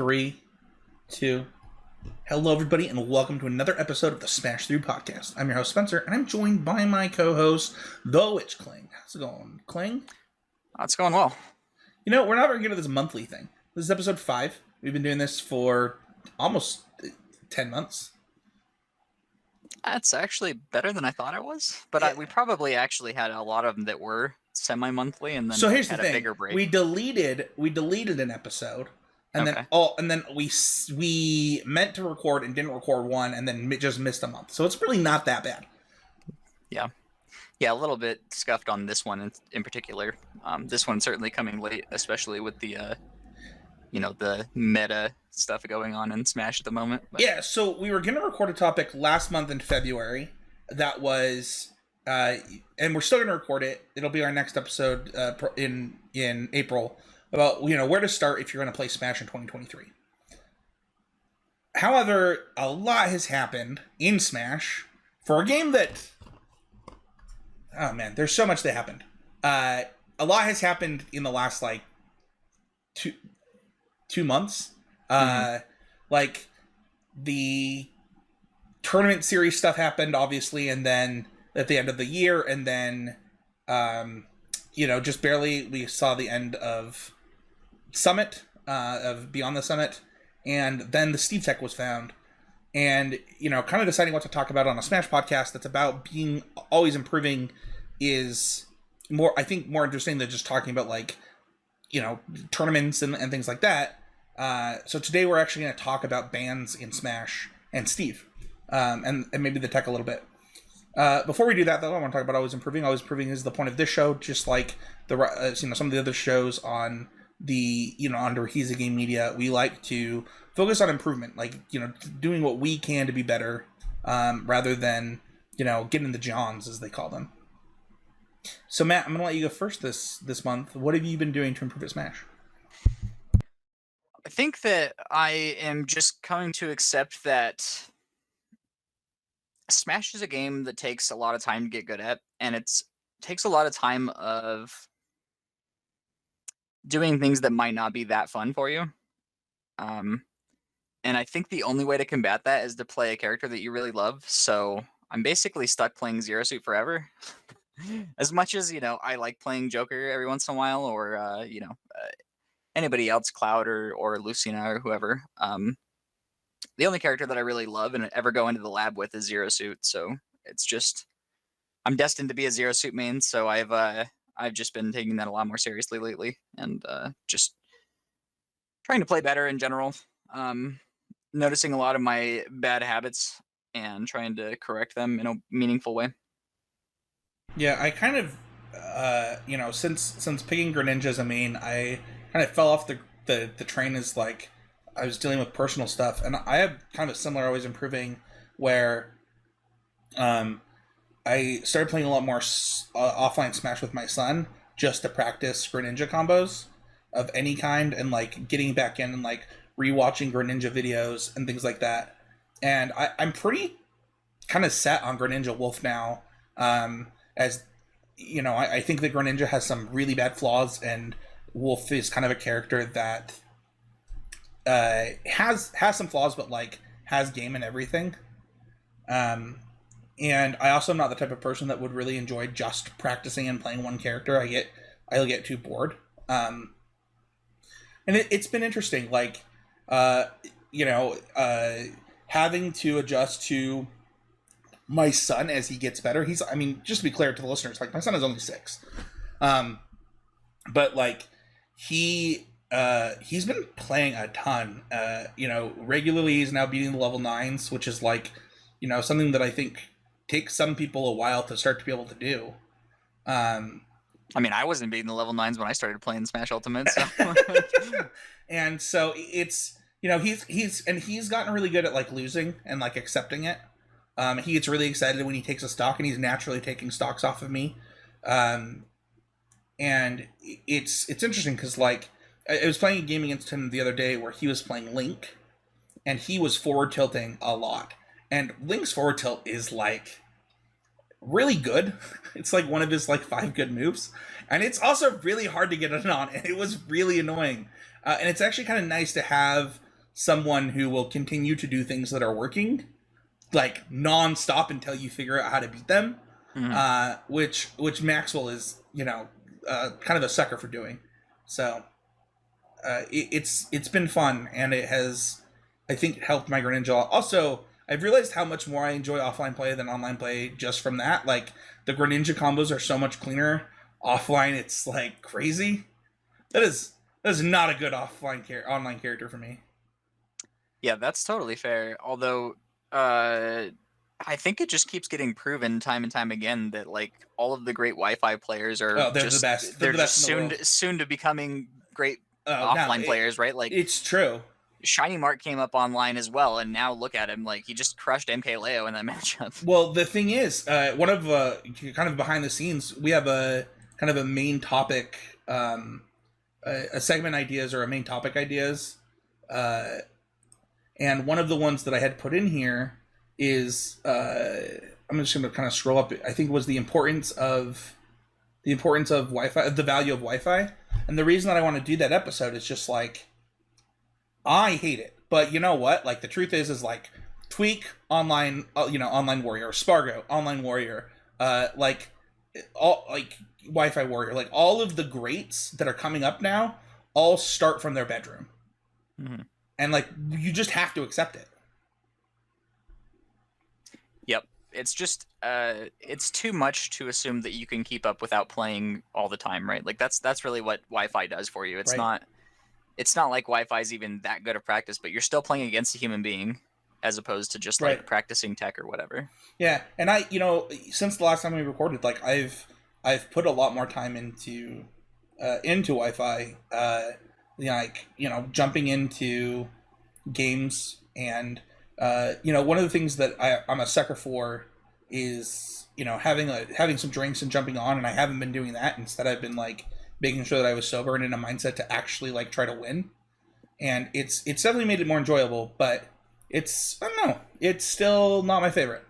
Three, two. Hello, everybody, and welcome to another episode of the Smash Through Podcast. I'm your host, Spencer, and I'm joined by my co-host, The Witch Kling. How's it going, Kling? It's going well. You know, we're not very good at this monthly thing. This is episode 5. We've been doing this for almost 10 months. That's actually better than I thought it was. But Yeah. we probably actually had a lot of them that were semi-monthly, and then So here's had the thing: a bigger break. we deleted an episode, and Okay. then we meant to record and didn't record one, and then just missed a month. So it's really not that bad. Yeah, a little bit scuffed on this one in particular. This one certainly coming late, especially with the the meta stuff going on in Smash at the moment. But... Yeah, so we were going to record a topic last month in February that was, and we're still going to record it. It'll be our next episode in April about, where to start if you're going to play Smash in 2023. However, a lot has happened in Smash for a game that, oh man, there's so much that happened. A lot has happened in the last, like, two months. Like the tournament series stuff happened obviously, and then at the end of the year, and then just barely we saw the end of Summit, of Beyond the Summit, and then the Steve Tech was found, and kind of deciding what to talk about on a Smash podcast that's about being always improving is more interesting than just talking about, like, tournaments and things like that. So today we're actually going to talk about bans in Smash and Steve, and maybe the tech a little bit. Before we do that, though, I want to talk about always improving. Always improving is the point of this show, just like the some of the other shows on the under Heezy Game Media. We like to focus on improvement, like doing what we can to be better, rather than getting the Johns, as they call them. So Matt, I'm going to let you go first this month. What have you been doing to improve at Smash? I think that I am just coming to accept that Smash is a game that takes a lot of time to get good at, and it takes a lot of time of doing things that might not be that fun for you. And I think the only way to combat that is to play a character that you really love. So I'm basically stuck playing Zero Suit forever. As much as, I like playing Joker every once in a while, or, anybody else, Cloud or Lucina or whoever. The only character that I really love and ever go into the lab with is Zero Suit. So it's just, I'm destined to be a Zero Suit main. So I've just been taking that a lot more seriously lately, and just trying to play better in general. Noticing a lot of my bad habits and trying to correct them in a meaningful way. Yeah, I kind of, since picking Greninja as a main, I kind of fell off the train as, like, I was dealing with personal stuff, and I have kind of similar always improving, where I started playing a lot more offline Smash with my son just to practice Greninja combos of any kind, and, like, getting back in and, like, rewatching Greninja videos and things like that. And I'm pretty kind of set on Greninja Wolf now. As I think that Greninja has some really bad flaws, and Wolf is kind of a character that has some flaws, but, like, has game and everything. And I also am not the type of person that would really enjoy just practicing and playing one character. I'll get too bored. And it's been interesting, like, having to adjust to my son as he gets better. Just to be clear to the listeners, like, my son is only 6. But, like, he's been playing a ton. Regularly he's now beating the level 9s, which is, like, something that I think takes some people a while to start to be able to do. I wasn't beating the level 9s when I started playing Smash Ultimate, so. And so it's, he's gotten really good at, like, losing and, like, accepting it. He gets really excited when he takes a stock, and he's naturally taking stocks off of me. And it's interesting because, like, I was playing a game against him the other day where he was playing Link, and he was forward tilting a lot. And Link's forward tilt is, like, really good. It's, like, one of his, like, 5 good moves. And it's also really hard to get it on, and it was really annoying. And it's actually kind of nice to have someone who will continue to do things that are working like non-stop until you figure out how to beat them. Mhm. Which Maxwell is, kind of a sucker for doing. So it's been fun, and it has, I think, helped my Greninja. Also, I've realized how much more I enjoy offline play than online play just from that. Like the Greninja combos are so much cleaner offline. It's like crazy. That is not a good online character for me. Yeah, that's totally fair. Although, uh, I think it just keeps getting proven time and time again that like all of the great Wi-Fi players are Oh, they're the just best. They're they're the just best in the soon world. soon to becoming great Oh, no, offline players, right? Like it's true. Shiny Mark came up online as well, and now look at him, like he just crushed MKLeo in that matchup. Well, the thing is, one of kind of behind the scenes, we have a kind of a main topic, a segment ideas or a main topic ideas, uh, and one of the ones that I had put in here is I'm just going to kind of scroll up. I think it was the importance of Wi-Fi, the value of Wi-Fi, and the reason that I want to do that episode is just like I hate it, but you know what? Like the truth is like Tweak online, online warrior, Spargo online warrior, like all like Wi-Fi warrior, like all of the greats that are coming up now, all start from their bedroom, Mhm. and like you just have to accept it. Yep. It's just it's too much to assume that you can keep up without playing all the time, right? Like that's really what Wi-Fi does for you. Right. It's not like Wi-Fi is even that good of practice, but you're still playing against a human being as opposed to just Right. like practicing tech or whatever. Yeah, and since the last time we recorded, like I've put a lot more time into Wi-Fi, like jumping into games, and one of the things that I'm a sucker for is having some drinks and jumping on, and I haven't been doing that. Instead, I've been like making sure that I was sober and in a mindset to actually like try to win, and it's definitely made it more enjoyable. But I don't know, it's still not my favorite.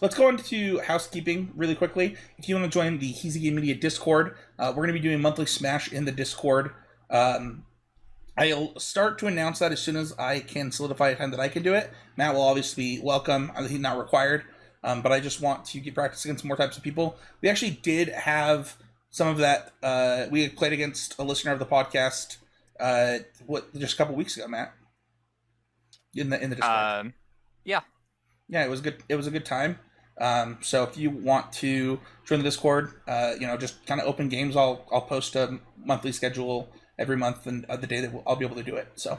Let's go into housekeeping really quickly. If you want to join the Heezy Game Media Discord, we're going to be doing monthly Smash in the Discord. I'll start to announce that as soon as I can solidify a time that I can do it. Matt will obviously be welcome. He's not required, but I just want to get practice against more types of people. We actually did have some of that. We had played against a listener of the podcast. Just a couple weeks ago, Matt, in the Discord. Yeah. Yeah, it was good. It was a good time. So if you want to join the Discord, just kind of open games. I'll post a monthly schedule every month and the day that I'll be able to do it. So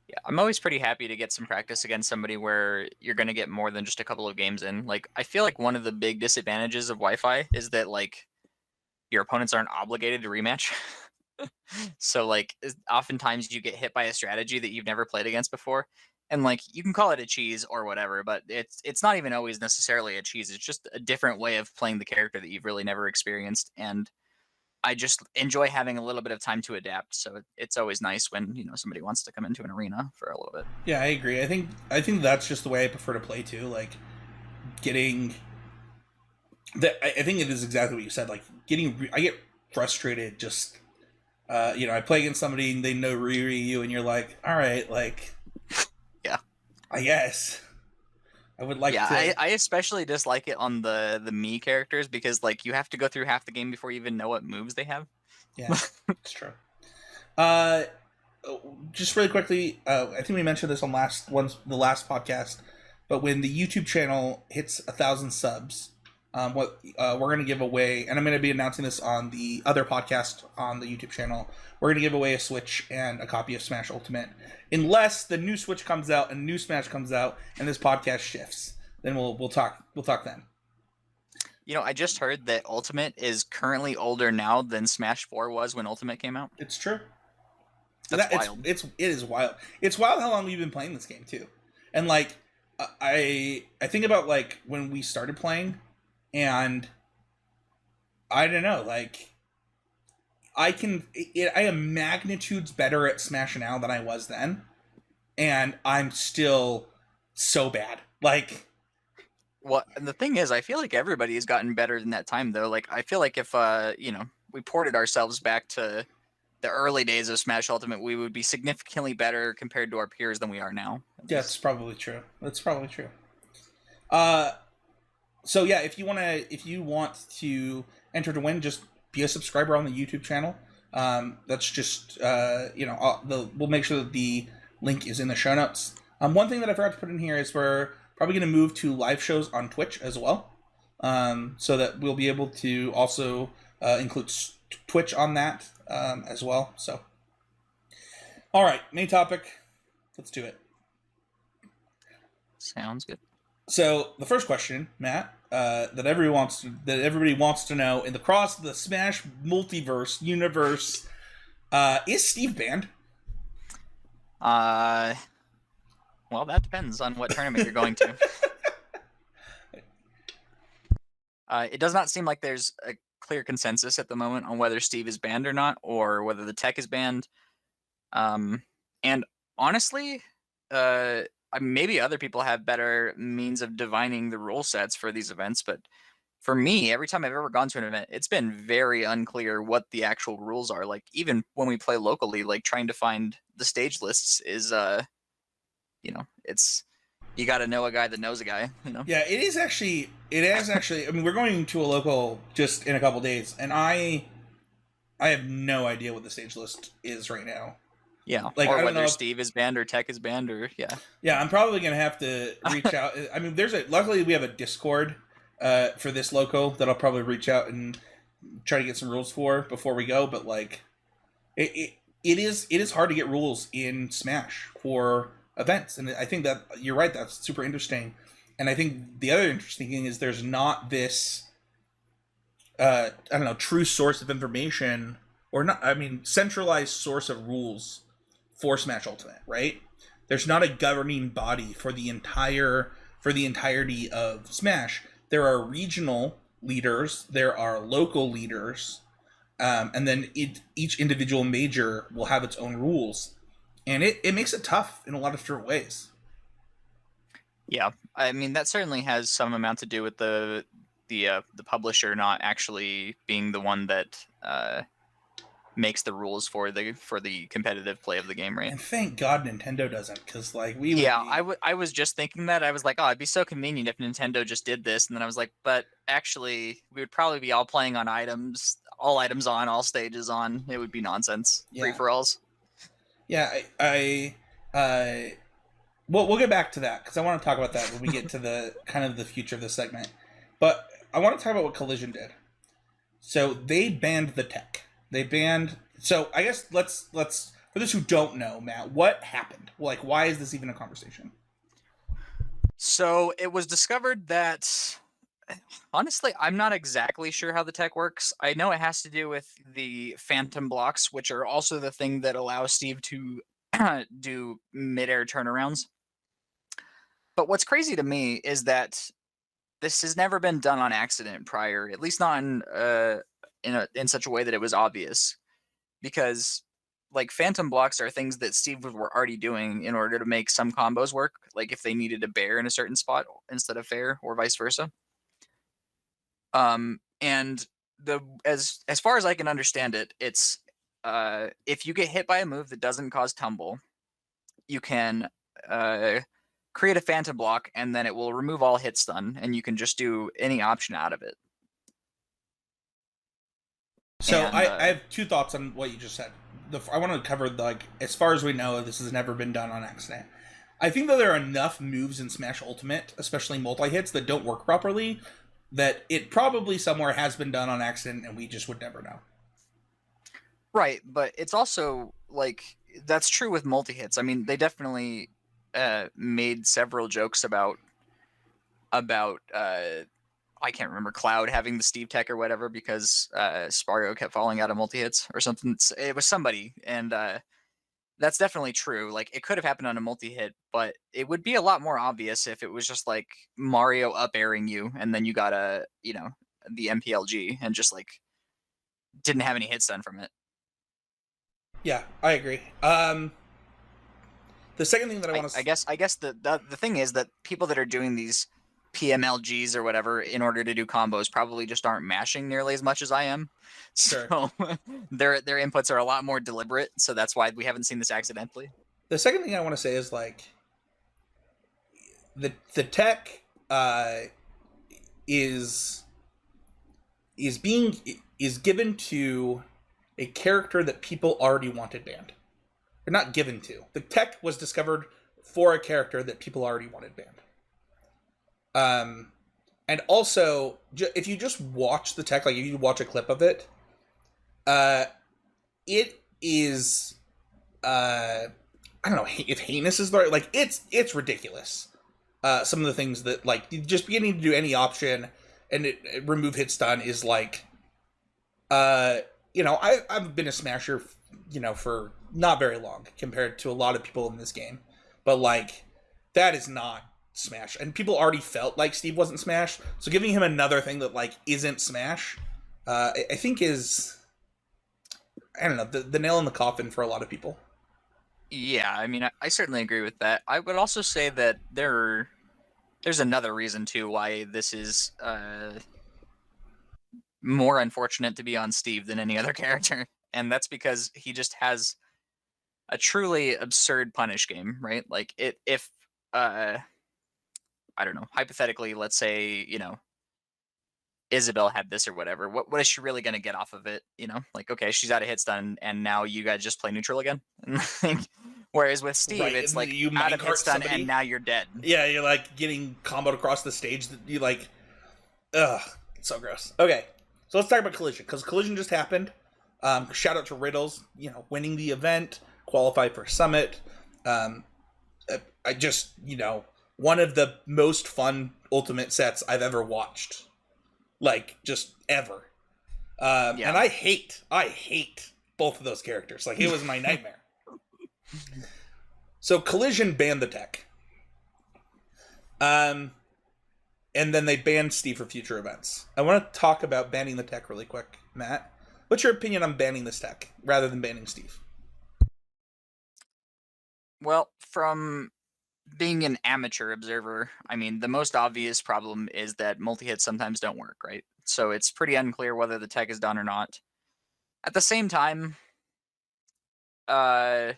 Yeah, I'm always pretty happy to get some practice against somebody where you're going to get more than just a couple of games in. Like I feel like one of the big disadvantages of Wi-Fi is that like your opponents aren't obligated to rematch. So like oftentimes you get hit by a strategy that you've never played against before, and like you can call it a cheese or whatever, but it's not even always necessarily a cheese. It's just a different way of playing the character that you've really never experienced, and I just enjoy having a little bit of time to adapt. So it's always nice when somebody wants to come into an arena for a little bit. yeah, I agree. I think that's just the way I prefer to play too. Like getting that. I think it is exactly what you said. Like I get frustrated just. I play against somebody and they know you, and you're like, all right, like, Yeah. I guess I would like Yeah, to. I especially dislike it on the me characters because like you have to go through half the game before you even know what moves they have. Yeah, it's true. Uh, just really quickly, I think we mentioned this on the last podcast, but when the YouTube channel hits 1,000 subs, what we're going to give away, and I'm going to be announcing this on the other podcast on the YouTube channel. We're going to give away a Switch and a copy of Smash Ultimate, unless the new Switch comes out and new Smash comes out, and this podcast shifts. Then we'll talk. We'll talk then. I just heard that Ultimate is currently older now than Smash 4 was when Ultimate came out. It's true. That's wild. It is wild. It's wild how long we've been playing this game too, and like I think about like when we started playing, and I don't know, like I am magnitudes better at Smash now than I was then, and I'm still so bad. Like Well, and the thing is, I feel like everybody has gotten better in that time, though. Like, I feel like if we ported ourselves back to the early days of Smash Ultimate, we would be significantly better compared to our peers than we are now. Yeah, that's probably true. That's probably true. Uh, so yeah, if you want to enter to win, just be a subscriber on the YouTube channel. That's just we'll make sure that the link is in the show notes. One thing that I forgot to put in here is we're probably going to move to live shows on Twitch as well, so that we'll be able to also include Twitch on that as well. So, all right, main topic. Let's do it. Sounds good. So the first question, Matt, that everybody wants to know in the Smash multiverse universe, is Steve banned? Well, that depends on what tournament you're going to. It does not seem like there's a clear consensus at the moment on whether Steve is banned or not, or whether the tech is banned. And honestly, maybe other people have better means of divining the rule sets for these events, but for me, every time I've ever gone to an event, it's been very unclear what the actual rules are. Like, even when we play locally, like trying to find the stage lists is it's, you got to know a guy that knows a guy, Yeah, it is actually I mean, we're going to a local just in a couple days, and I have no idea what the stage list is right now. Yeah, like, or whether Steve is banned or tech is banned, or yeah, I'm probably gonna have to reach out. I mean, luckily we have a Discord for this loco that I'll probably reach out and try to get some rules for before we go. But like, it is hard to get rules in Smash for events, and I think that you're right. That's super interesting, and I think the other interesting thing is there's not this I don't know, true source of information, or not. I mean, centralized source of rules for Smash Ultimate, right? There's not a governing body for the entirety of Smash. There are regional leaders, there are local leaders, and then each individual major will have its own rules, and it makes it tough in a lot of different ways. Yeah, I mean, that certainly has some amount to do with the publisher not actually being the one that makes the rules for the competitive play of the game, right? And thank God Nintendo doesn't, because like I was just thinking that. I was like, oh, it'd be so convenient if Nintendo just did this, and then I was like, but actually, we would probably be all playing on all items on, all stages on. It would be nonsense, free for alls. Yeah, well, we'll get back to that because I want to talk about that when we get to the kind of the future of the segment. But I want to talk about what Collision did. So they banned the tech. So I guess let's for those who don't know, Matt, what happened? Like, why is this even a conversation? So it was discovered that, honestly, I'm not exactly sure how the tech works. I know it has to do with the phantom blocks, which are also the thing that allows Steve to do mid-air turnarounds. But what's crazy to me is that this has never been done on accident prior, at least not in such a way that it was obvious. Because, like, phantom blocks are things that Steve were already doing in order to make some combos work, like if they needed a bear in a certain spot instead of fair, or vice versa. And as far as I can understand it, it's if you get hit by a move that doesn't cause tumble, you can create a phantom block, and then it will remove all hit stun, and you can just do any option out of it. So I have two thoughts on what you just said. I want to cover as far as we know, this has never been done on accident. I think that there are enough moves in Smash Ultimate, especially multi-hits, that don't work properly, that it probably somewhere has been done on accident and we just would never know. Right, but it's also, like, that's true with multi-hits. I mean, they definitely made several jokes about I can't remember, Cloud having the Steve tech or whatever because Spargo kept falling out of multi-hits or something. It was somebody, and that's definitely true. Like, it could have happened on a multi-hit, but it would be a lot more obvious if it was just like Mario up airing you and then you got the MPLG and just like didn't have any hits done from it. Yeah, I agree. The second thing that I want to I guess the thing is that people that are doing these PMLGs or whatever in order to do combos probably just aren't mashing nearly as much as I am. Sure. So their inputs are a lot more deliberate, so that's why we haven't seen this accidentally. The second thing I want to say is like the tech is being is given to a character that people already wanted banned. They're not given to. The tech was discovered for a character that people already wanted banned. And also, if you just watch the tech, like if you watch a clip of it, it is, I don't know if heinous is the right, like it's ridiculous. Some of the things that like just beginning to do any option and remove hit stun is like, I've been a smasher, for not very long compared to a lot of people in this game, but like that is not Smash, and people already felt like Steve wasn't Smash, so giving him another thing that like isn't Smash, I think is, I don't know, the nail in the coffin for a lot of people. Yeah, I mean, I certainly agree with that. I would also say that there's another reason too why this is more unfortunate to be on Steve than any other character, and that's because he just has a truly absurd punish game, right? Like if I don't know, hypothetically, let's say, Isabel had this or whatever, what is she really going to get off of it? Like, okay, she's out of hit stun, and now you guys just play neutral again. Whereas with Steve, Right, it's like you out of hit minecart stun, somebody. and now you're dead. Yeah, you're like getting comboed across the stage. That you like, ugh, it's so gross. Okay, so let's talk about Collision, because Collision just happened. Shout out to Riddles, winning the event, qualified for Summit. I just, one of the most fun Ultimate sets I've ever watched. Like, just ever. Yeah. And I hate both of those characters. Like, it was my nightmare. So Collision banned the tech. And then they banned Steve for future events. I want to talk about banning the tech really quick, Matt. What's your opinion on banning this tech rather than banning Steve? Well, from being an amateur observer, I mean, the most obvious problem is that multi-hits sometimes don't work, right? So it's pretty unclear whether the tech is done or not. At the same time, I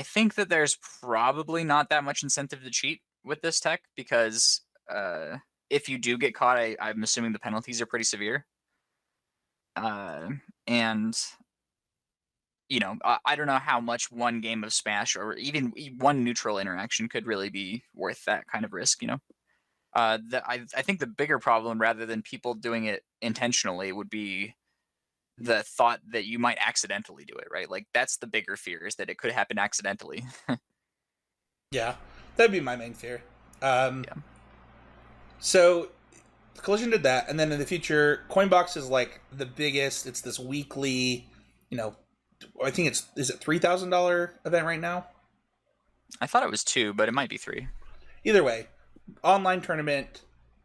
think that there's probably not that much incentive to cheat with this tech because if you do get caught, I'm assuming the penalties are pretty severe. And I don't know how much one game of Smash or even one neutral interaction could really be worth that kind of risk. I think the bigger problem, rather than people doing it intentionally, would be the thought that you might accidentally do it, right? Like that's the bigger fear, is that it could happen accidentally. Yeah, that'd be my main fear. Yeah. So Collision did that, and then in the future, Coinbox is like the biggest. It's this weekly, I think is it $3,000 event right now? I thought it was 2, but it might be 3. Either way, online tournament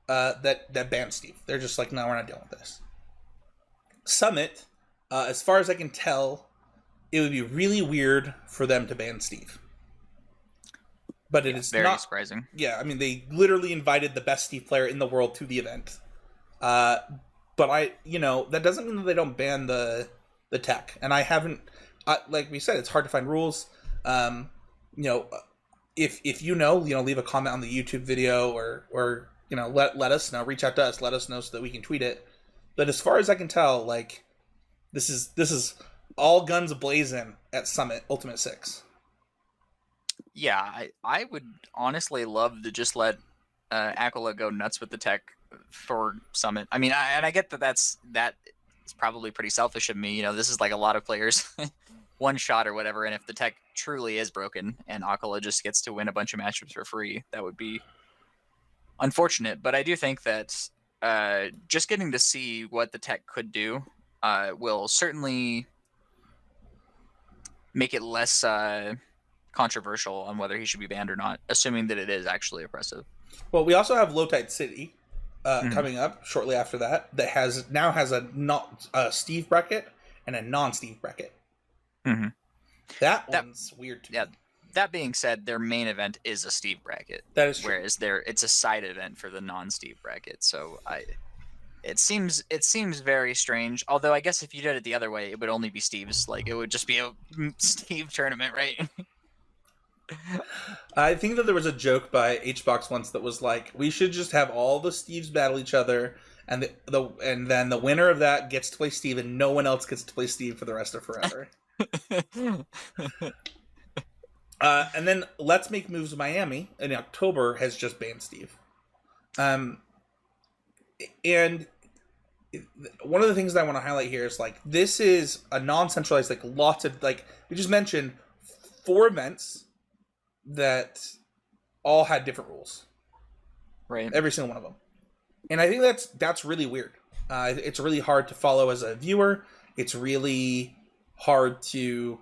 that banned Steve. They're just like, no, we're not dealing with this. Summit, as far as I can tell, it would be really weird for them to ban Steve. But it is very not surprising. Yeah, I mean, they literally invited the best Steve player in the world to the event. But that doesn't mean that they don't ban the tech. And I haven't, like we said, it's hard to find rules. If leave a comment on the YouTube video or let us know, reach out to us, let us know so that we can tweet it. But as far as I can tell, like this is all guns blazing at Summit Ultimate 6. Yeah, I would honestly love to just let Aquila go nuts with the tech for Summit. I mean, I get that it's probably pretty selfish of me. This is like a lot of players, one shot or whatever, and if the tech truly is broken and Aquila just gets to win a bunch of matchups for free, that would be unfortunate. But I do think that just getting to see what the tech could do will certainly make it less controversial on whether he should be banned or not, assuming that it is actually oppressive. Well, we also have Low Tide City coming up shortly after that has a Steve bracket and a non-Steve bracket. Mm-hmm. That one's weird to me. That being said, their main event is a Steve bracket, That is true. whereas it's a side event for the non-Steve bracket. So it seems very strange. Although I guess if you did it the other way, it would only be Steve's. Like it would just be a Steve tournament, right? I think that there was a joke by HBox once that was like, we should just have all the Steves battle each other, and and then the winner of that gets to play Steve, and no one else gets to play Steve for the rest of forever. And then Let's Make Moves Miami in October has just banned Steve. And one of the things that I want to highlight here is like, this is a non-centralized, like lots of, like we just mentioned, 4 events that all had different rules, right? Every single one of them, and I think that's really weird. It's really hard to follow as a viewer. It's really hard to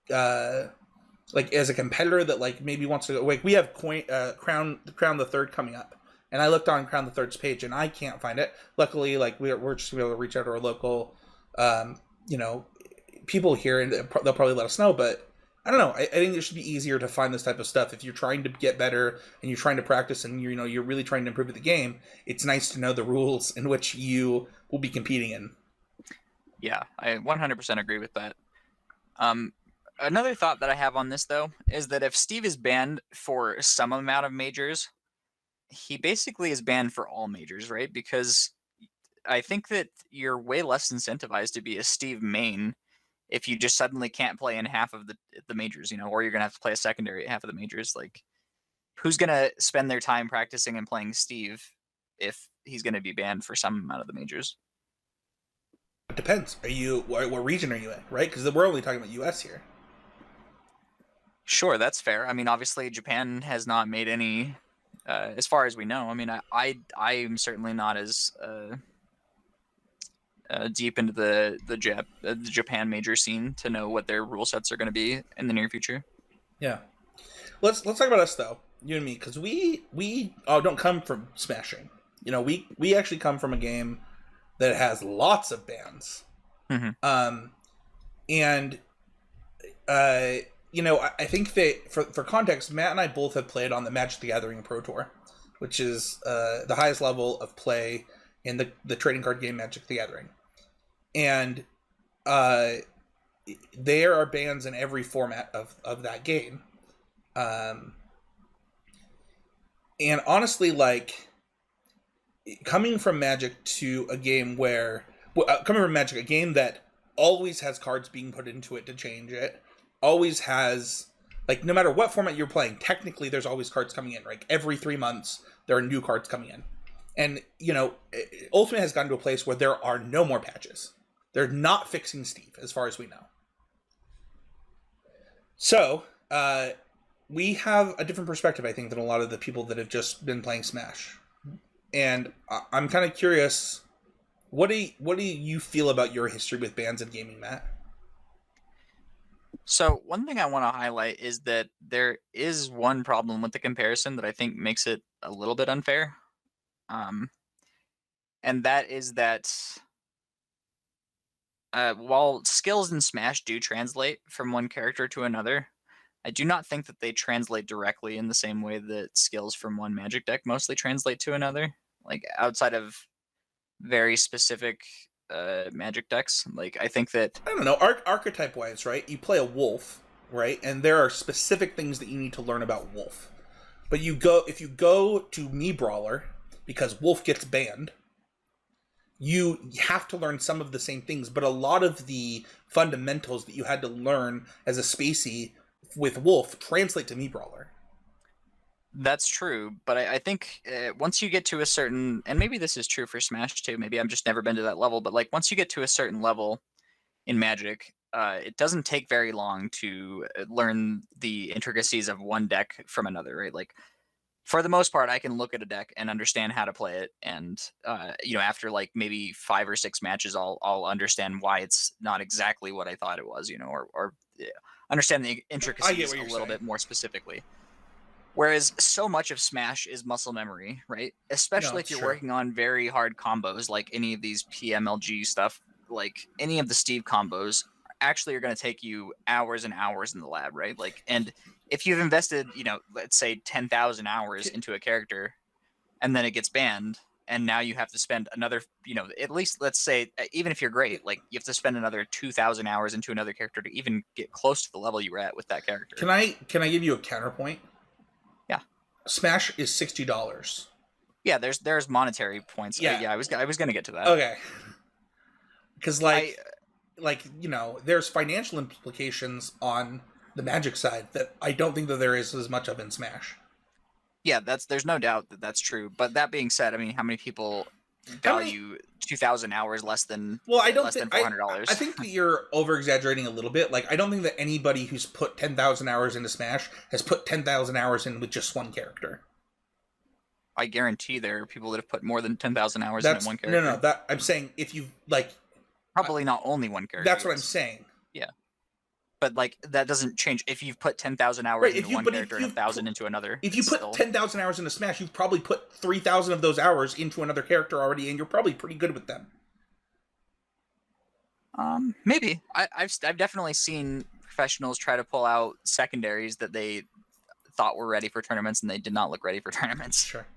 like as a competitor that like maybe wants to go. Like we have Crown the Third coming up, and I looked on Crown the Third's page and I can't find it. Luckily, like we're just gonna be able to reach out to our local, people here, and they'll probably let us know. But I don't know. I think it should be easier to find this type of stuff if you're trying to get better and you're trying to practice and you're really trying to improve at the game. It's nice to know the rules in which you will be competing in. Yeah, I 100% agree with that. Another thought that I have on this though is that if Steve is banned for some amount of majors, he basically is banned for all majors, right? Because I think that you're way less incentivized to be a Steve main if you just suddenly can't play in half of the majors, or you're gonna have to play a secondary at half of the majors. Like, who's gonna spend their time practicing and playing Steve if he's gonna be banned for some amount of the majors? It depends. What region are you in, right? Because we're only talking about U.S. here. Sure, that's fair. I mean, obviously Japan has not made any, as far as we know. I mean, I'm certainly not as deep into the Japan major scene to know what their rule sets are going to be in the near future. Yeah, let's talk about us though, you and me, because we don't come from smashing. We actually come from a game that has lots of bans. Mm-hmm. And I think that for context, Matt and I both have played on the Magic the Gathering Pro Tour, which is the highest level of play in the trading card game Magic the Gathering. And there are bans in every format of that game. And honestly, like, coming from Magic to a game a game that always has cards being put into it to change it, always has, like, no matter what format you're playing, technically there's always cards coming in. Like, every 3 months, there are new cards coming in. And, Ultimate has gotten to a place where there are no more patches. They're not fixing Steve, as far as we know. So, we have a different perspective, I think, than a lot of the people that have just been playing Smash. And I'm kind of curious, what do you feel about your history with bans in gaming, Matt? So one thing I want to highlight is that there is one problem with the comparison that I think makes it a little bit unfair. And that is that while skills in Smash do translate from one character to another, I do not think that they translate directly in the same way that skills from one Magic deck mostly translate to another. Like, outside of very specific Magic decks, like, I think that... I don't know, archetype-wise, right? You play a wolf, right? And there are specific things that you need to learn about wolf. But if you go to Mii Brawler, because wolf gets banned, you have to learn some of the same things, but a lot of the fundamentals that you had to learn as a spacey with wolf translate to Mii Brawler. That's true, but I think once you get to a certain, and maybe this is true for Smash too, maybe I've just never been to that level, but like once you get to a certain level in Magic, it doesn't take very long to learn the intricacies of one deck from another, right? Like, for the most part, I can look at a deck and understand how to play it, and after like maybe 5 or 6 matches, I'll understand why it's not exactly what I thought it was, or understand the intricacies a little bit more specifically. Whereas so much of Smash is muscle memory, right? Especially if you're working on very hard combos, like any of these PMLG stuff, like any of the Steve combos actually are going to take you hours and hours in the lab, right? Like, and if you've invested, let's say 10,000 hours into a character, and then it gets banned, and now you have to spend another, at least let's say, even if you're great, like you have to spend another 2,000 hours into another character to even get close to the level you were at with that character. Can I give you a counterpoint? Yeah. Smash is $60. Yeah, there's monetary points. Yeah. I was gonna get to that. Okay. Because there's financial implications on the Magic side that I don't think that there is as much of in Smash. Yeah, there's no doubt that that's true. But that being said, I mean, how many people value 2,000 hours less than less than $400? I think that you're over exaggerating a little bit. Like, I don't think that anybody who's put 10,000 hours into Smash has put 10,000 hours in with just one character. I guarantee there are people that have put more than 10,000 hours into one character. No. I'm saying if you probably not only one character. That's what I'm saying. Yeah. But that doesn't change if you've put 10,000 hours into one character and 1,000 into another. If you put 10,000 hours into Smash, you've probably put 3,000 of those hours into another character already, and you're probably pretty good with them. Maybe. I've definitely seen professionals try to pull out secondaries that they thought were ready for tournaments, and they did not look ready for tournaments. Sure.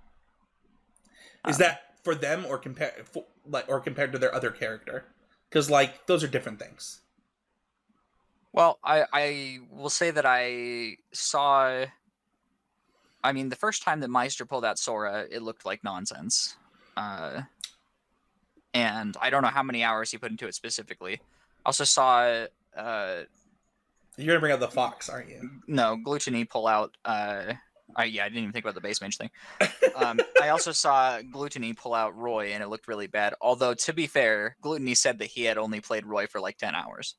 Is that for them or compared to their other character? Because those are different things. Well, I will say that I saw. I mean, the first time that Meister pulled out Sora, it looked like nonsense. And I don't know how many hours he put into it specifically. I also saw. You're gonna bring up the Fox, aren't you? No, Gluttony pull out. I didn't even think about the base mage thing. I also saw Gluttony pull out Roy, and it looked really bad. Although, to be fair, Gluttony said that he had only played Roy for 10 hours.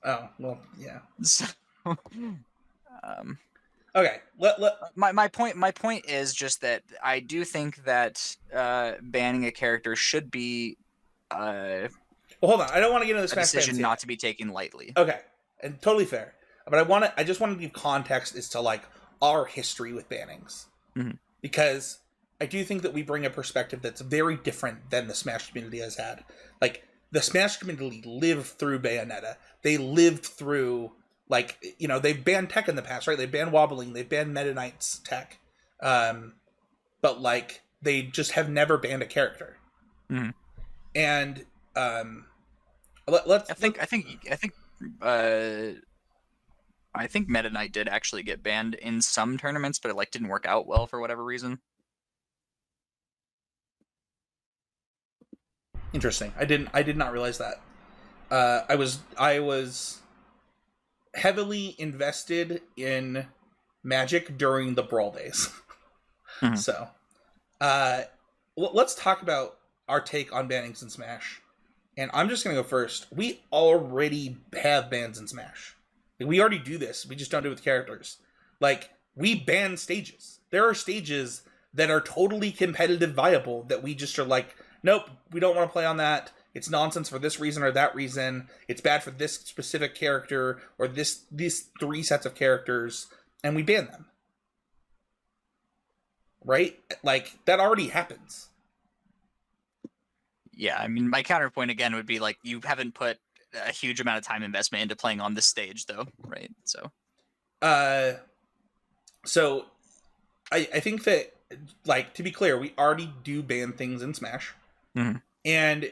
Oh, well, yeah. So, okay. My point is just that I do think that banning a character should be well, hold on. I don't want to get into this decision not to be taken lightly. Okay, and totally fair. But I just want to give context as to our history with bannings. Mm-hmm. Because I do think that we bring a perspective that's very different than the Smash community has had. The Smash community lived through Bayonetta. They lived through, they've banned tech in the past, right? They've banned wobbling. They've banned Meta Knight's tech. But, they just have never banned a character. Mm-hmm. And, I think Meta Knight did actually get banned in some tournaments, but it didn't work out well for whatever reason. Interesting. I did not realize that. I was heavily invested in Magic during the Brawl days. Mm-hmm. So, let's talk about our take on bannings in Smash. And I'm just gonna go first. We already have bans in Smash. We already do this. We just don't do it with characters. We ban stages. There are stages that are totally competitive viable that we just are nope, we don't want to play on that. It's nonsense for this reason or that reason. It's bad for this specific character or these 3 sets of characters, and we ban them. Right? That already happens. Yeah, I mean, my counterpoint again would be you haven't put a huge amount of time investment into playing on this stage, though, right? So, so I think that to be clear, we already do ban things in Smash, mm-hmm. and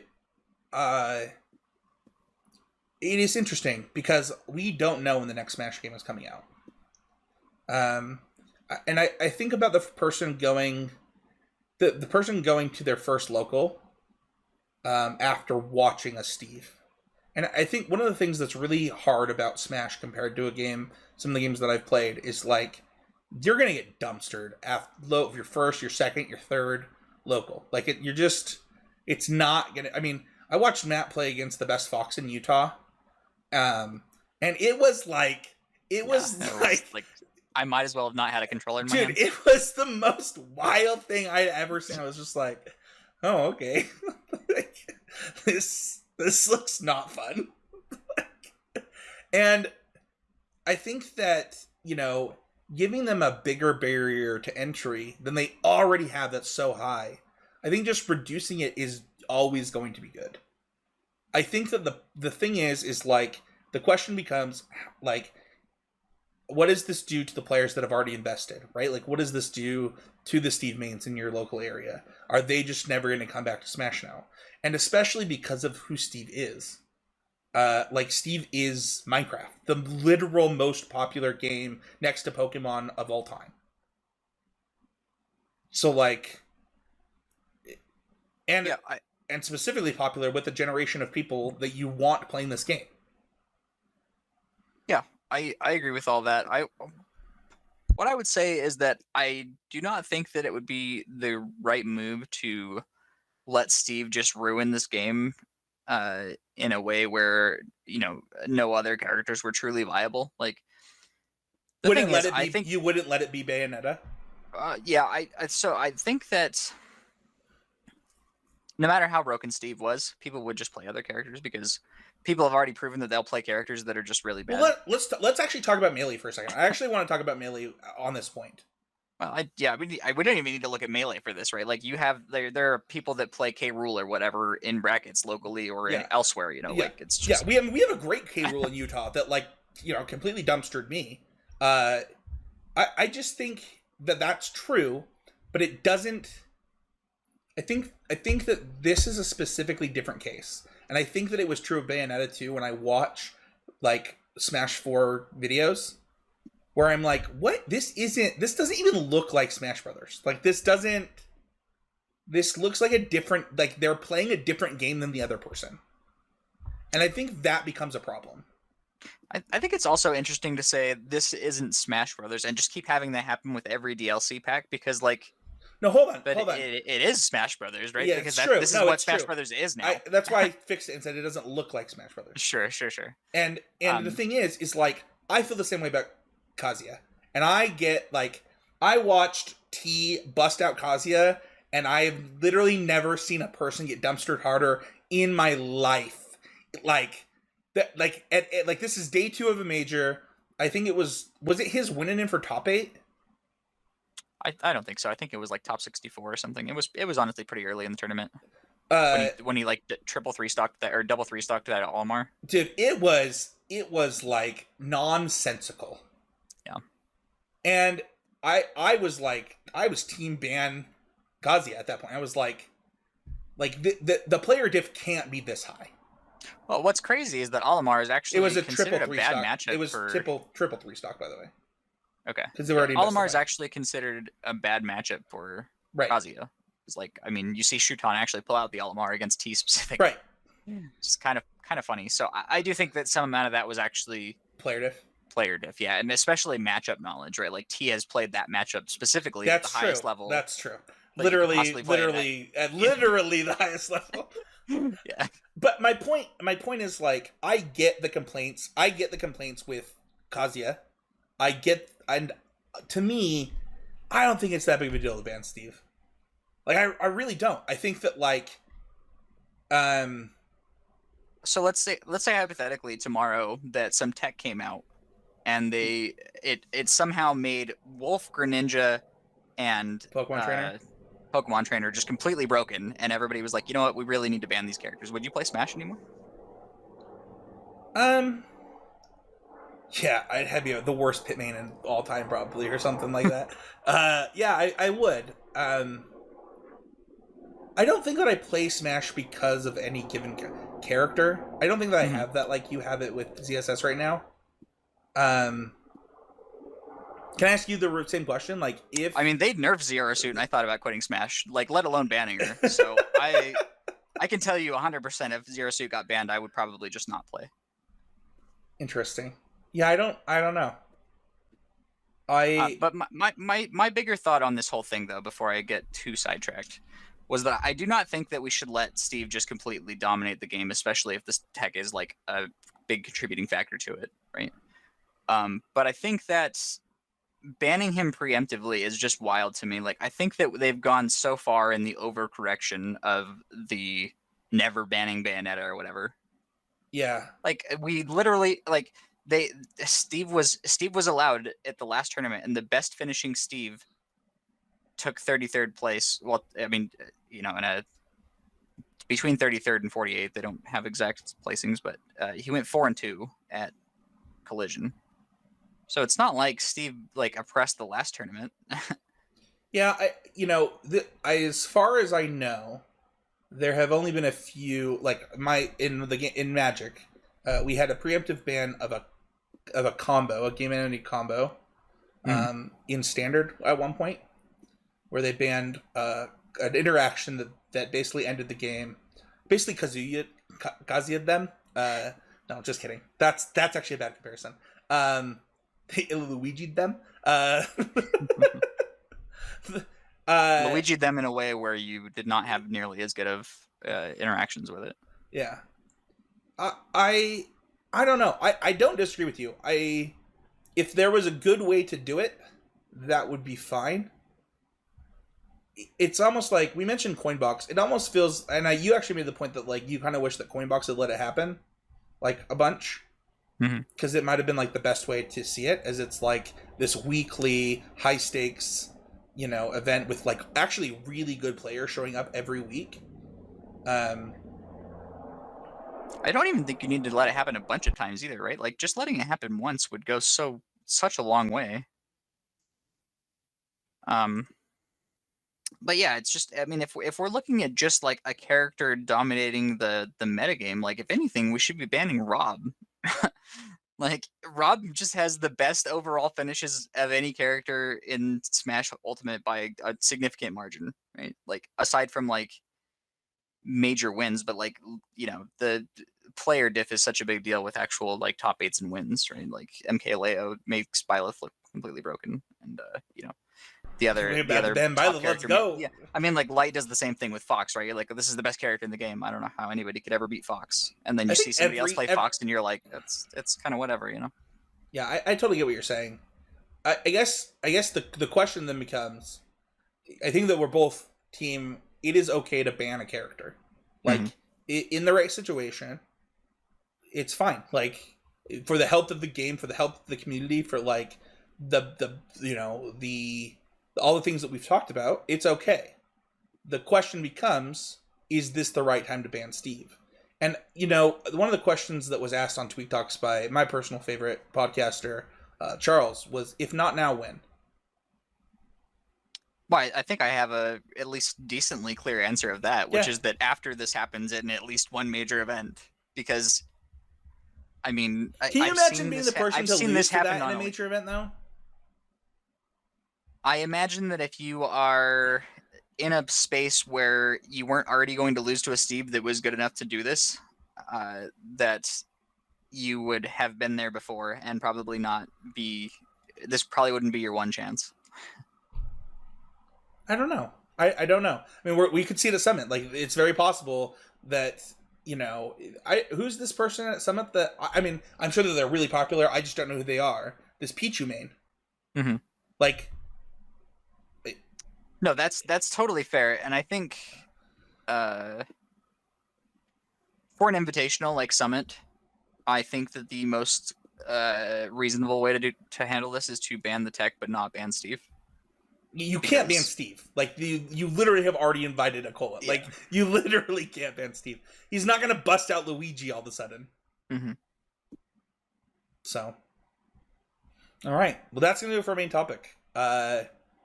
it is interesting because we don't know when the next Smash game is coming out. And I think about the person going to their first local after watching a Steve. And I think one of the things that's really hard about Smash compared to some of the games that I've played is you're going to get dumpstered after your first, your second, your third local. It's not going to, I mean, I watched Matt play against the best Fox in Utah. And it was I might as well have not had a controller in my hand. Dude, it was the most wild thing I'd ever seen. I was just oh, okay. This looks not fun. And I think that, giving them a bigger barrier to entry than they already have that's so high, I think just reducing it is always going to be good. I think that the thing is the question becomes, what does this do to the players that have already invested, right? Like, what does this do to the Steve mains in your local area? Are they just never going to come back to Smash now? And especially because of who Steve is. Like, Steve is Minecraft, the literal most popular game next to Pokemon of all time. So, like, and Yeah, and specifically popular with the generation of people that you want playing this game. yeah, I agree with all that. What I would say is that I do not think that it would be the right move to let Steve just ruin this game in a way where, you know, no other characters were truly viable. Like, the Wouldn't thing let is, it I be. think, You wouldn't let it be Bayonetta. yeah, so I think that no matter how broken Steve was, people would just play other characters because people have already proven that they'll play characters that are just really Well, bad. let's actually talk about Melee for a second. I actually want to talk about Melee on this point. Well, we don't even need to look at Melee for this, right? Like, you have there are people that play K Rule or whatever in brackets locally or Yeah, elsewhere. You know, yeah, like, it's yeah. just We have a great K rule in Utah that, like, completely dumpstered me. Uh, I just think that that's true, but it doesn't. I think that this is a specifically different case, and I think that it was true of Bayonetta 2 when I watch, like, Smash 4 videos, where I'm like, what? This doesn't even look like Smash Brothers. Like, this doesn't. This looks like a different. Like, they're playing a different game than the other person, and I think that becomes a problem. I think it's also interesting to say this isn't Smash Brothers and just keep having that happen with every DLC pack because, like, No, hold on, but hold on. it is Smash Brothers, right? Yeah, Because it's true. this is No, what it's Smash true. Brothers is now. That's why I fixed it and said it doesn't look like Smash Brothers. Sure. And the thing is like, I feel the same way about Kazuya, and I get, like, I watched T bust out Kazuya, and I've literally never seen a person get dumpstered harder in my life. Like that, like like, this is day 2 of a major. I think was it his winning in for top 8? I don't think so. I think it was like top 64 or something. It was honestly pretty early in the tournament Uh, when he like triple three stocked that or double three stocked that at Almar. dude, it was like nonsensical. Yeah. And I was like, I was team ban Kazuya at that point. I was like the player diff can't be this high. Well, what's crazy is that Almar is It actually was a considered triple a 3 bad stock. matchup It was for. triple 3 stock, by the way, Okay. because they were already Almar is invested. actually considered a bad matchup for Right. Kazuya. It's like, I mean, you see Shuton actually pull out the Almar against T specific. Right. It's kind of funny. So I do think that some amount of that was actually Player diff. player diff, yeah, and especially matchup knowledge, right? Like, T has played that matchup specifically at That's the true. highest level. That's true. That you could Literally, possibly play literally, at literally the highest level. Yeah. But my point is, like, I get the complaints. I get the complaints with Kazuya. And to me, I don't think it's that big of a deal to ban Steve. Like, I really don't. I think that, like, So let's say hypothetically tomorrow that some tech came out and it somehow made Wolf, Greninja, and Pokemon Trainer. Pokemon Trainer just completely broken, and everybody was like, you know what, we really need to ban these characters. Would you play Smash anymore? Yeah, I'd have the worst Pitman in all time, probably, or something like that. Yeah, I would. I don't think that I play Smash because of any given character. I don't think that I have that like you have it with ZSS right now. Can I ask you the same question? Like, if I mean, they'd nerf Zero Suit, and I thought about quitting Smash, like, let alone banning her. So I can tell you 100% if Zero Suit got banned, I would probably just not play. Interesting. Yeah, I don't know. But my bigger thought on this whole thing, though, before I get too sidetracked, was that I do not think that we should let Steve just completely dominate the game, especially if this tech is like a big contributing factor to it, right? But I think that banning him preemptively is just wild to me. Like, I think that they've gone so far in the overcorrection of the never banning Bayonetta or whatever. Yeah. Like, we literally, like, Steve was allowed at the last tournament, and the best finishing Steve took 33rd place. Well, I mean, in a between 33rd and 48th, they don't have exact placings, but he went 4-2 at Collision. So it's not like Steve like oppressed the last tournament. Yeah, as far as I know, there have only been a few. Like in Magic, we had a preemptive ban of a combo, a game entity combo, Mhm. in Standard at one point, where they banned an interaction that basically ended the game. Basically, Kazuya them. No, just kidding. That's actually a bad comparison. They Luigi'd them. Uh, Luigi them in a way where you did not have nearly as good of interactions with it. yeah. I don't know. I don't disagree with you. If there was a good way to do it, that would be fine. It's almost like we mentioned Coinbox. It almost feels, and you actually made the point that like you kind of wish that Coinbox had let it happen, like a bunch, because it might have been like the best way to see it, as it's like this weekly high stakes, event with like actually really good players showing up every week. Um, I don't even think you need to let it happen a bunch of times either, right? Like just letting it happen once would go such a long way. Um, but yeah, it's just I mean, if we're looking at just like a character dominating the metagame, like if anything, we should be banning Rob. Like Rob just has the best overall finishes of any character in Smash Ultimate by a significant margin, right? Like aside from like major wins, but like the player diff is such a big deal with actual like top eights and wins, right? Like MKLeo makes Byleth look completely broken, and the other top let's character, go. yeah. I mean, like Light does the same thing with Fox, right? Like this is the best character in the game. I don't know how anybody could ever beat Fox, and then I you see think somebody else play Fox, and you're like, it's kind of whatever. yeah, I totally get what you're saying. I guess the question then becomes, I think that we're both team. It is okay to ban a character, Mm-hmm. like in the right situation. It's fine. Like for the health of the game, for the health of the community, for like the all the things that we've talked about. It's okay. The question becomes, is this the right time to ban Steve? And one of the questions that was asked on Tweet Talks by my personal favorite podcaster, Charles, was, if not now, when? Well, I think I have a at least decently clear answer of that, which Yeah. is that after this happens in at least one major event, because I mean, Can you imagine being the I've person to seen lose this to happen that in not a only. major event, though? I imagine that if you are in a space where you weren't already going to lose to a Steve that was good enough to do this, that you would have been there before and probably not be. This probably wouldn't be your one chance. I don't know. I don't know. I mean, we could see it at Summit. Like, it's very possible that who's this person at Summit that I mean, I'm sure that they're really popular. I just don't know who they are. This Pichu main. Mm-hmm. Like, No, that's totally fair, and I think for an invitational like Summit, I think that the most reasonable way to handle this is to ban the tech but not ban Steve. you can't ban Because Steve. Like, you literally have already invited a Cola. yeah. Like, you literally can't ban Steve. He's not gonna bust out Luigi all of a sudden. Mm-hmm. So, all right. Well, that's gonna do it for our main topic.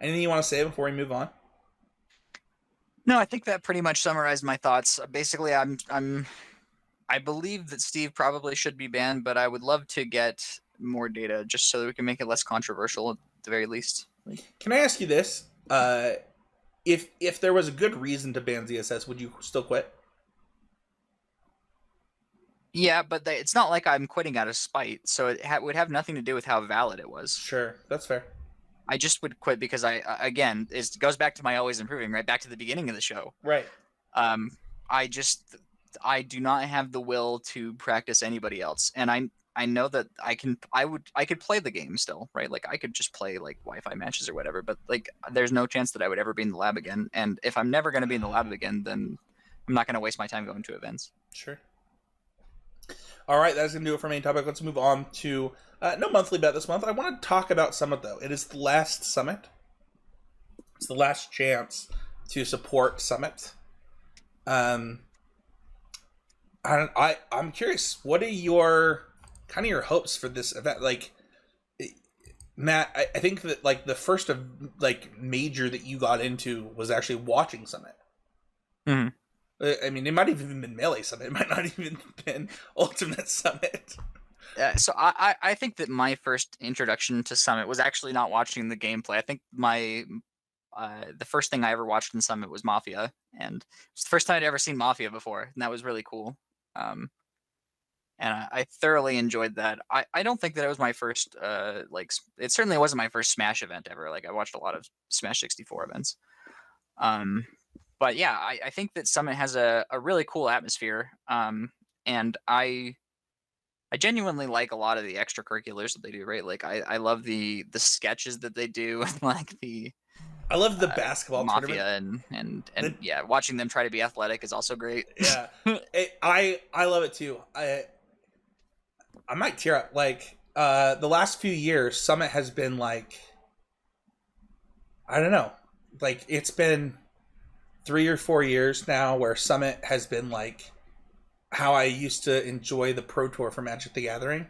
Anything you want to say before we move on? No, I think that pretty much summarized my thoughts. Basically, I believe that Steve probably should be banned, but I would love to get more data just so that we can make it less controversial at the very least. Can I ask you this? If there was a good reason to ban ZSS, would you still quit? Yeah, but it's not like I'm quitting out of spite, so it would have nothing to do with how valid it was. Sure, that's fair. I just would quit because again, it goes back to my always improving, right? Back to the beginning of the show. Right. Um, I do not have the will to practice anybody else, and I know that I could play the game still, right? Like I could just play like Wi-Fi matches or whatever, but like there's no chance that I would ever be in the lab again. And if I'm never going to be in the lab again, then I'm not going to waste my time going to events. Sure. All right, that's going to do it for main topic. Let's move on to no monthly bet this month. I want to talk about Summit, though. It is the last Summit. It's the last chance to support Summit. I'm curious. What are your hopes for this event? Like, Matt, I think that like the first of like major that you got into was actually watching Summit. Mhm. I mean, it might have even been Melee Summit. It might not even been Ultimate Summit. So I think that my first introduction to Summit was actually not watching the gameplay. I think the first thing I ever watched in Summit was Mafia, and it's the first time I'd ever seen Mafia before, and that was really cool. Um, and I thoroughly enjoyed that. I don't think that it was my first it certainly wasn't my first Smash event ever. Like I watched a lot of Smash 64 events. Um, but yeah, I think that Summit has a really cool atmosphere. And I genuinely like a lot of the extracurriculars that they do, right? Like I love the sketches that they do, and like I love the uh, basketball tournament. Mafia and The, yeah, watching them try to be athletic is also great. yeah, I love it too. I might tear up. Like the last few years, Summit has been like, I don't know, like it's been 3 or 4 years now where Summit has been like how I used to enjoy the Pro Tour for Magic the Gathering,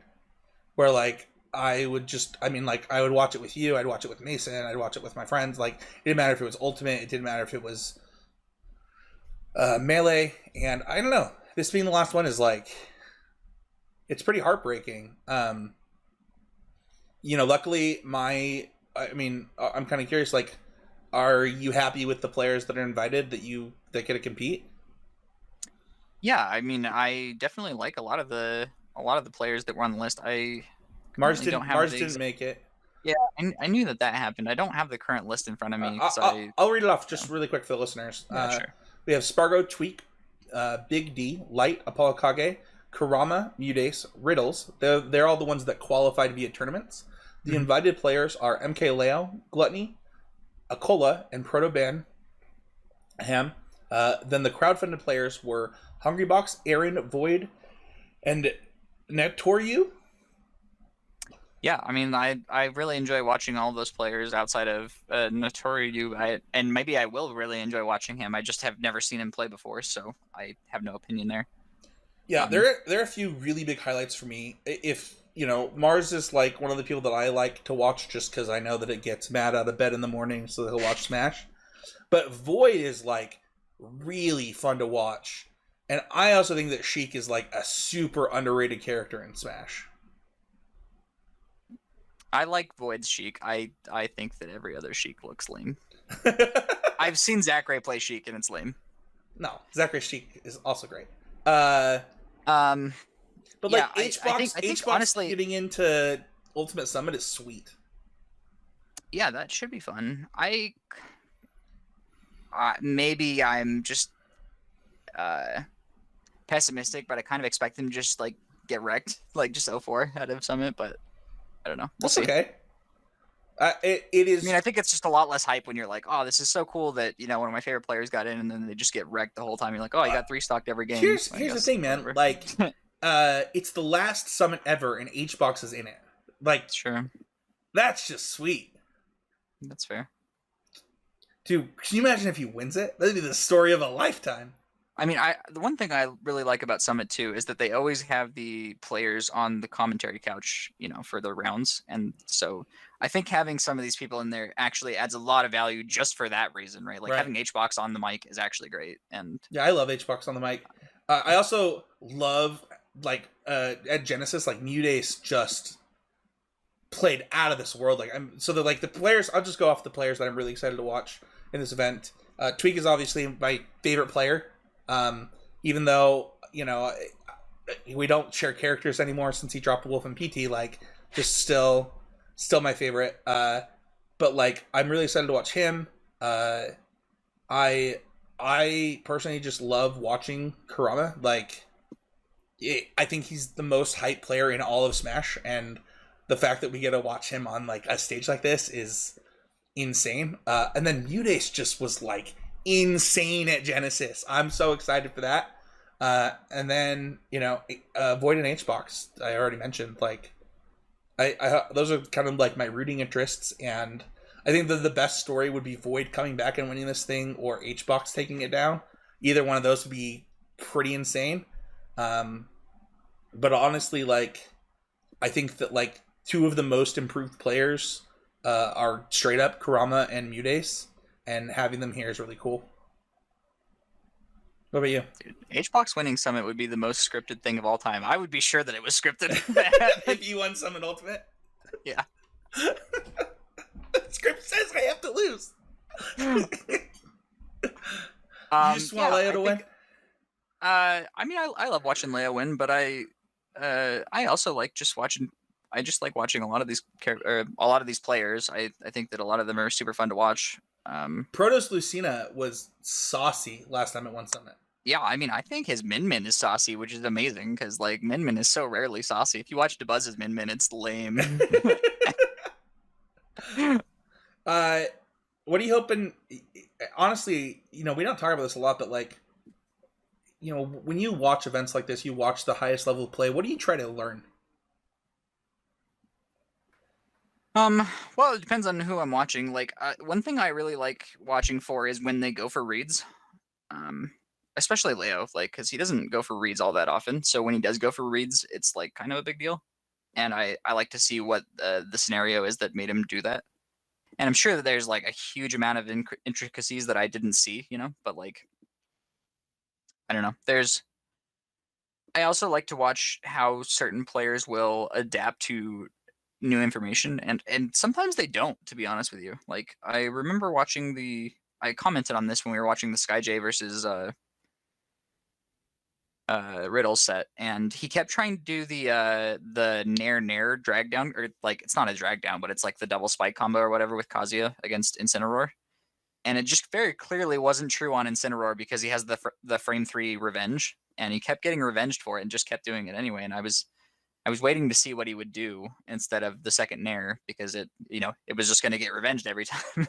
where like I would just, I mean, like I would watch it with you, I'd watch it with Mason, I'd watch it with my friends. Like it didn't matter if it was Ultimate, it didn't matter if it was Melee, and I don't know. This being the last one is like, it's pretty heartbreaking. Luckily, I mean, I'm kind of curious. Like, are you happy with the players that are invited that get to compete? Yeah, I mean, I definitely like a lot of the players that were on the list. I currently don't have Mars the didn't exact. make it. Yeah, I knew that happened. I don't have the current list in front of me because I'll read it off yeah, just really quick for the listeners. yeah, sure. We have Spargo, Tweak, Big D, Light, Apollo Kage, Kurama, Mudace, Riddles. They're all the ones that qualified via tournaments. The Mhm. invited players are MK Leo, Gluttony, Akola, and Proto Ban Ham. Then the crowdfunded players were Hungrybox, Aaron, Void, and Netoryu. Yeah, I mean, I really enjoy watching all those players outside of Notoriu. And maybe I will really enjoy watching him. I just have never seen him play before, so I have no opinion there. Yeah, Um, there are a few really big highlights for me. If Mars is like one of the people that I like to watch just because I know that it gets Matt out of bed in the morning, so that he'll watch Smash. But Void is like really fun to watch, and I also think that Sheik is like a super underrated character in Smash. I like Void's Sheik. I think that every other Sheik looks lame. I've seen Zachary play Sheik and it's lame. No, Zachary Sheik is also great. Uh, Um, but yeah, like I think HBox honestly, getting into Ultimate Summit is sweet. yeah, that should be fun. Maybe I'm just uh pessimistic, but I kind of expect them to just like get wrecked, like just 0-4 out of Summit. But I don't know. We'll That's see. okay. It I mean, is. I think it's just a lot less hype when you're like, oh, this is so cool that one of my favorite players got in, and then they just get wrecked the whole time. You're like, oh, you Uh, got three stocked every game. here's So I here's the guess thing, man. whatever. Like, it's the last summit ever, and HBox is in it. Like, Sure, that's just sweet, that's fair. dude. Can you imagine if he wins it? That'd be the story of a lifetime. I mean, the one thing I really like about Summit too is that they always have the players on the commentary couch, for the rounds, and so I think having some of these people in there actually adds a lot of value just for that reason, right? Like Right. having HBox on the mic is actually great, and Yeah, I love HBox on the mic. I also love like at Genesis, like Mudace just played out of this world. Like I'm so the players. I'll just go off the players that I'm really excited to watch in this event. Tweak is obviously my favorite player. Even though we don't share characters anymore since he dropped Wolf and PT, like just still my favorite. But like I'm really excited to watch him. I personally just love watching Kurama. Like I think he's the most hype player in all of Smash, and the fact that we get to watch him on like a stage like this is insane. And then Mudace just was like insane at Genesis. I'm so excited for that. And then Void and HBox I already mentioned. Like I those are kind of like my rooting interests, and I think that the best story would be Void coming back and winning this thing, or HBox taking it down. Either one of those would be pretty insane. But honestly, like I think that like two of the most improved players are straight up Kurama and Mudace, and having them here is really cool. What about you? Dude, HBox winning Summit would be the most scripted thing of all time. I would be sure that it was scripted. If you won Summit Ultimate? Yeah. The script says I have to lose. You just want Leia to win? I mean, I love watching Leia win, but I also like just watching. I just like watching a lot of these players. I think that a lot of them are super fun to watch. Protoss Lucina was saucy last time it won Summit. Yeah, I mean, I think his Min Min is saucy, which is amazing because like Min Min is so rarely saucy. If you watch DeBuzz's Min Min, it's lame. What are you hoping? Honestly, we don't talk about this a lot, but like, when you watch events like this, you watch the highest level of play. What do you try to learn? Well, it depends on who I'm watching. Like, one thing I really like watching for is when they go for reads. Especially Leo, like, because he doesn't go for reads all that often. So when he does go for reads, it's like kind of a big deal. And I like to see what the scenario is that made him do that. And I'm sure that there's like a huge amount of intricacies that I didn't see, but like, I don't know. I also like to watch how certain players will adapt to new information, and sometimes they don't, to be honest with you. Like, I remember watching I commented on this when we were watching the SkyJ versus Riddle set, and he kept trying to do the Nair drag down, or like, it's not a drag down, but it's like the double spike combo or whatever with Kazuya against Incineroar. And it just very clearly wasn't true on Incineroar because he has the frame 3 revenge, and he kept getting revenged for it and just kept doing it anyway. And I was waiting to see what he would do instead of the second Nair because it was just going to get revenged every time.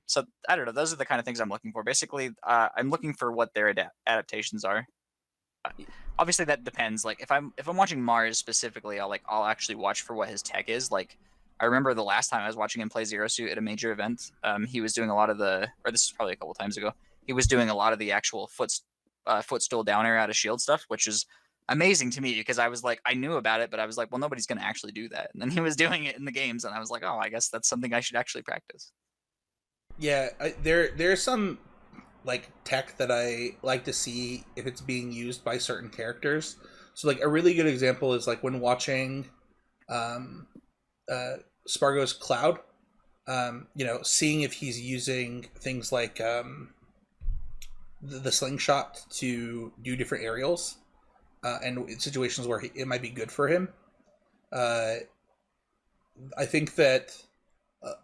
So I don't know. Those are the kind of things I'm looking for. Basically, I'm looking for what their adaptations are. Obviously, that depends. Like, if I'm watching Mars specifically, I'll actually watch for what his tech is. Like, I remember the last time I was watching him play Zero Suit at a major event. He was doing a lot of or this is probably a couple times ago. He was doing a lot of the actual footstool down air out of shield stuff, which is amazing to me because I was like, I knew about it, but I was like, well, nobody's going to actually do that. And then he was doing it in the games, and I was like, oh, I guess that's something I should actually practice. Yeah, there's some like tech that I like to see if it's being used by certain characters. So like a really good example is like when watching Spargo's Cloud, seeing if he's using things like the slingshot to do different aerials, and in situations where it might be good for him. I think that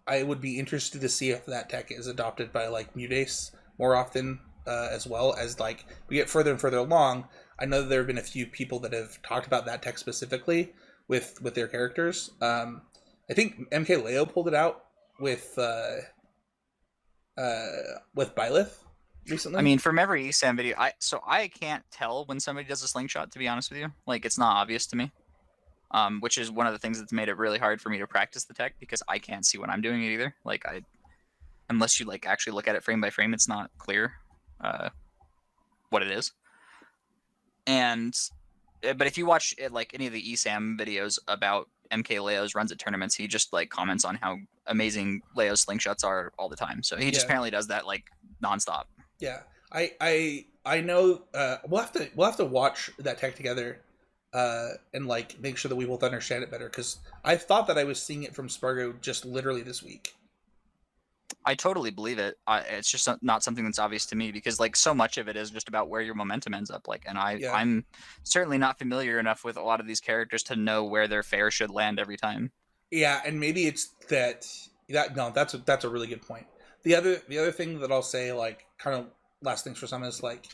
I would be interested to see if that tech is adopted by like Mudace more often, as well as like we get further and further along. I know that there have been a few people that have talked about that tech specifically with their characters. I think MK Leo pulled it out with Byleth recently. I mean, from every ESAM video, I can't tell when somebody does a slingshot, to be honest with you. Like, it's not obvious to me. Which is one of the things that's made it really hard for me to practice the tech because I can't see when I'm doing it either. Like, unless you like actually look at it frame by frame, it's not clear what it is. And but if you watch like any of the ESAM videos about MK Leo's runs at tournaments, he just like comments on how amazing Leo's slingshots are all the time. So he just apparently does that like nonstop. Yeah, I know. We'll have to watch that tech together. And like make sure that we both understand it better, because I thought that I was seeing it from Spargo just literally this week. I totally believe it. It's just not something that's obvious to me because like so much of it is just about where your momentum ends up. Like, and I'm certainly not familiar enough with a lot of these characters to know where their fair should land every time. Yeah, and maybe it's that's a really good point. The other thing that I'll say, like, kind of last things for some, is like,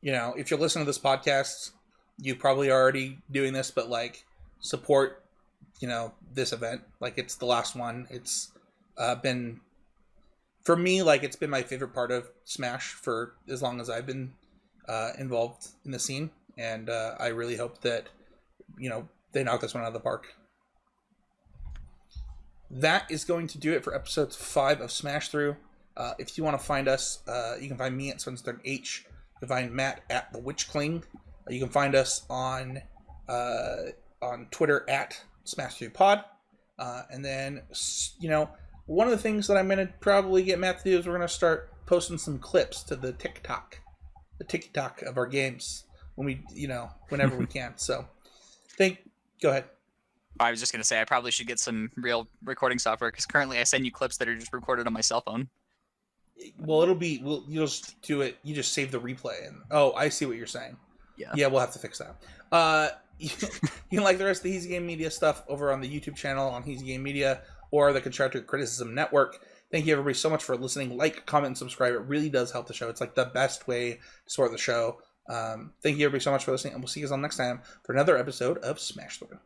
if you're listening to this podcast, you probably are already doing this, but like support, this event. Like, it's the last one. It's been, for me, like, it's been my favorite part of Smash for as long as I've been involved in the scene. And I really hope that, they knock this one out of the park. That is going to do it for episode 5 of Smash Through. If you want to find us, you can find me at SwenstonH. You can find Matt at The Witch Cling. You can find us on Twitter at Smash Through Pod. And then, one of the things that I'm going to probably get Matt to do is we're going to start posting some clips to the TikTok of our games when we, whenever we can. So, go ahead. I was just going to say, I probably should get some real recording software, because currently I send you clips that are just recorded on my cell phone. Well, you'll just do it. You just save the replay. And I see what you're saying. Yeah, we'll have to fix that. You can like the rest of the Heezy Game Media stuff over on the YouTube channel on Heezy Game Media or the Constructive Criticism Network. Thank you everybody so much for listening. Like, comment, and subscribe. It really does help the show. It's like the best way to support the show. Thank you everybody so much for listening, and we'll see you guys on next time for another episode of Smash Through.